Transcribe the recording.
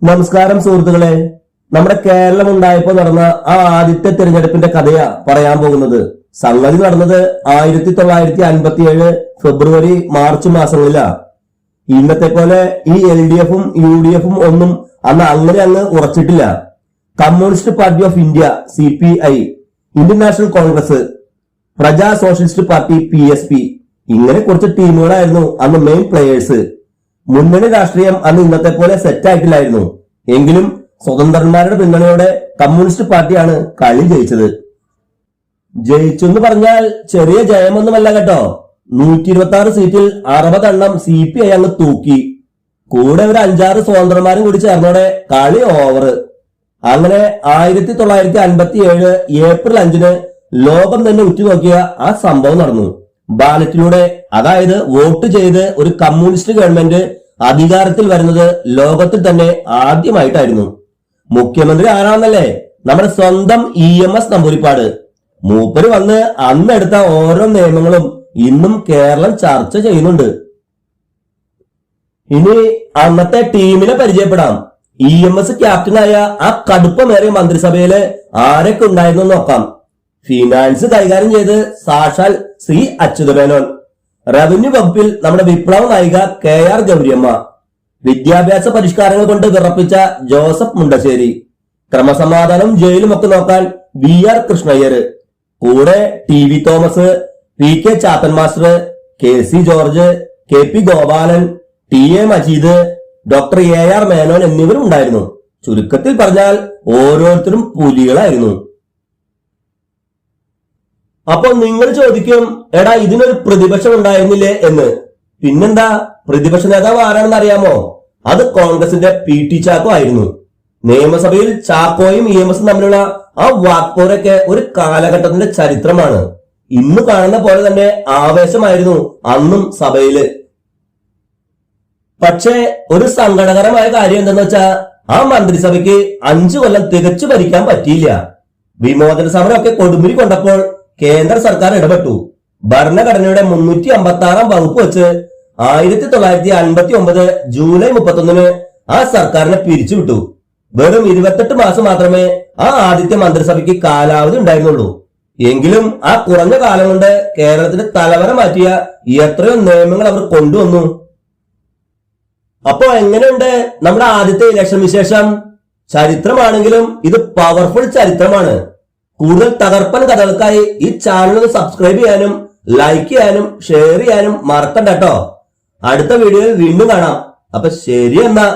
നമസ്കാരം സുഹൃത്തുക്കളെ, നമ്മുടെ കേരളം ഉണ്ടായപ്പോൾ നടന്ന ആ ആദ്യത്തെ തിരഞ്ഞെടുപ്പിന്റെ കഥയാ പറയാൻ പോകുന്നത്. സംഗതി നടന്നത് 1957 ഫെബ്രുവരി മാർച്ച് മാസങ്ങളിലാ. ഇന്നത്തെ പോലെ ഈ LDFും UDFും ഒന്നും അന്ന് അങ്ങ് ഉറച്ചിട്ടില്ല. Communist party of India CPI, Indian national Congress, Praja socialist party PSP, ഇങ്ങനെ കുറച്ച് ടീമുകളായിരുന്നു അന്ന് മെയിൻ പ്ലേയേഴ്സ്. മുന്നണി രാഷ്ട്രീയം അന്ന് ഇന്നത്തെ പോലെ സെറ്റ് ആയിട്ടില്ലായിരുന്നു. എങ്കിലും സ്വതന്ത്രന്മാരുടെ പിന്തുണയോടെ കമ്മ്യൂണിസ്റ്റ് പാർട്ടിയാണ് കളി ജയിച്ചത്. ജയിച്ചു എന്ന് പറഞ്ഞാൽ ചെറിയ ജയമൊന്നുമല്ല കേട്ടോ. 126 സീറ്റിൽ 60 എണ്ണം CPI അങ്ങ് തൂക്കി. കൂടെ ഒരു 5-6 സ്വതന്ത്രന്മാരും കൂടി ചേർന്നോടെ കളി ഓവർ. അങ്ങനെ 1957 ഏപ്രിൽ 5 ലോകം തന്നെ ഉറ്റുനോക്കിയ ആ സംഭവം നടന്നു. ബാലറ്റിലൂടെ, അതായത് വോട്ട് ചെയ്ത് ഒരു കമ്മ്യൂണിസ്റ്റ് ഗവൺമെന്റ് അധികാരത്തിൽ വരുന്നത് ലോകത്തിൽ തന്നെ ആദ്യമായിട്ടായിരുന്നു. മുഖ്യമന്ത്രി ആരാണെന്നല്ലേ? നമ്മുടെ സ്വന്തം EMS നമ്പൂരിപ്പാട്. മൂപ്പര് വന്ന് അന്നെടുത്ത ഓരോ നിയമങ്ങളും ഇന്നും കേരളം ചർച്ച ചെയ്യുന്നുണ്ട്. ഇനി അന്നത്തെ ടീമിനെ പരിചയപ്പെടാം. EMS ക്യാപ്റ്റനായ ആ കടുപ്പമേറിയ മന്ത്രിസഭയില് ആരൊക്കെ ഉണ്ടായിരുന്നു നോക്കാം. ഫിനാൻസ് കൈകാര്യം ചെയ്ത് സാക്ഷാൽ ശ്രീ അച്യുതമേനോൻ. റവന്യൂ വകുപ്പിൽ നമ്മുടെ വിപ്ലവ നായിക KR ഗൗരിയമ്മ. വിദ്യാഭ്യാസ പരിഷ്കാരങ്ങൾ കൊണ്ട് വിറപ്പിച്ച ജോസഫ് മുണ്ടശ്ശേരി. ക്രമസമാധാനം ജയിലും ഒക്കെ നോക്കാൻ VR കൃഷ്ണയ്യർ. കൂടെ TV Thomas, PK Chathan master, KC George, KP Gopalan, TA Majeed, doctor AR Menon എന്നിവരും ഉണ്ടായിരുന്നു. ചുരുക്കത്തിൽ പറഞ്ഞാൽ ഓരോരുത്തരും പുലികളായിരുന്നു. അപ്പൊ നിങ്ങൾ ചോദിക്കും, എടാ ഇതിനൊരു പ്രതിപക്ഷം ഉണ്ടായിരുന്നില്ലേ എന്ന്. പിന്നെന്താ, പ്രതിപക്ഷ നേതാവ് ആരാണെന്ന് അറിയാമോ? അത് കോൺഗ്രസിന്റെ PT ചാക്കോ ആയിരുന്നു. നിയമസഭയിൽ ചാക്കോയും EMSും തമ്മിലുള്ള ആ വാക്പോരൊക്കെ ഒരു കാലഘട്ടത്തിന്റെ ചരിത്രമാണ്. ഇന്ന് കാണുന്ന പോലെ തന്നെ ആവേശമായിരുന്നു അന്നും സഭയില്. പക്ഷേ ഒരു സങ്കടകരമായ കാര്യം എന്തെന്ന് വെച്ചാ, ആ മന്ത്രിസഭയ്ക്ക് 5 കൊല്ലം തികച്ചു ഭരിക്കാൻ പറ്റിയില്ല. വിമോചന സമരമൊക്കെ കൊടുമ്പിരി കൊണ്ടപ്പോൾ കേന്ദ്ര സർക്കാർ ഇടപെട്ടു. ഭരണഘടനയുടെ 356 വകുപ്പ് വെച്ച് 1959 ജൂലൈ 31 ആ സർക്കാരിനെ പിരിച്ചുവിട്ടു. വെറും 28 മാസം മാത്രമേ ആ ആദ്യത്തെ മന്ത്രിസഭയ്ക്ക് കാലാവധി ഉണ്ടായിരുന്നുള്ളൂ. എങ്കിലും ആ കുറഞ്ഞ കാലം കൊണ്ട് കേരളത്തിന്റെ തലവര മാറ്റിയ എത്രയോ നിയമങ്ങൾ അവർ കൊണ്ടുവന്നു. അപ്പോ എങ്ങനെയുണ്ട് നമ്മുടെ ആദ്യത്തെ ഇലക്ഷൻ വിശേഷം? ചരിത്രമാണെങ്കിലും ഇത് പവർഫുൾ ചരിത്രമാണ്. കൂടുതൽ തകർപ്പൻ കഥകൾക്കായി ഈ ചാനൽ സബ്സ്ക്രൈബ് ചെയ്യാനും ലൈക്ക് ചെയ്യാനും ഷെയർ ചെയ്യാനും മറക്കണ്ട കേട്ടോ. അടുത്ത വീഡിയോയിൽ വീണ്ടും കാണാം. അപ്പൊ ശരി എന്നാ.